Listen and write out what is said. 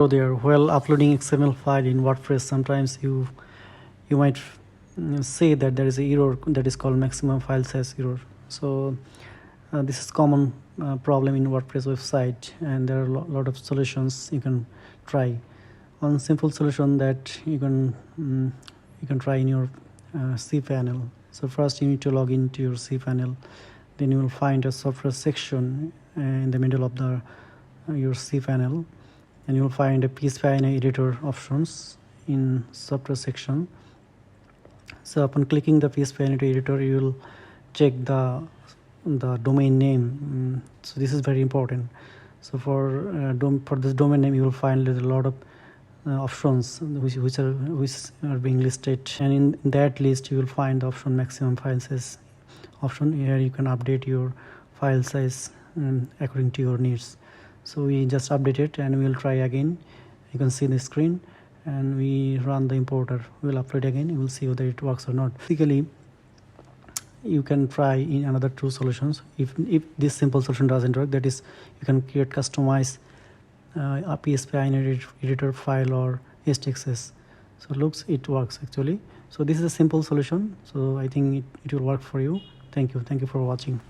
So there, while uploading XML file in WordPress, sometimes you might say that there is a error that is called maximum file size error. So this is common problem in WordPress website, and there are a lot of solutions you can try. One simple solution that you can try in your cPanel. So first you need to log into your cPanel. Then you will find a software section in the middle of the your cPanel, and you will find a PSPINA editor options in software section. So upon clicking the PSPINA editor, you will check the domain name. So this is very important. So for this domain name, you will find a lot of options which are being listed, and in that list you will find the option maximum file size option. Here you can update your file size according to your needs. So we just update it, and we will try again. You can see the screen, and we run the importer. We will upload again. You will see whether it works or not. Basically, you can try in another two solutions. If this simple solution doesn't work, that is, you can create customize a PSPINA editor file or HTXS. So it works actually. So this is a simple solution. So I think it will work for you. Thank you for watching.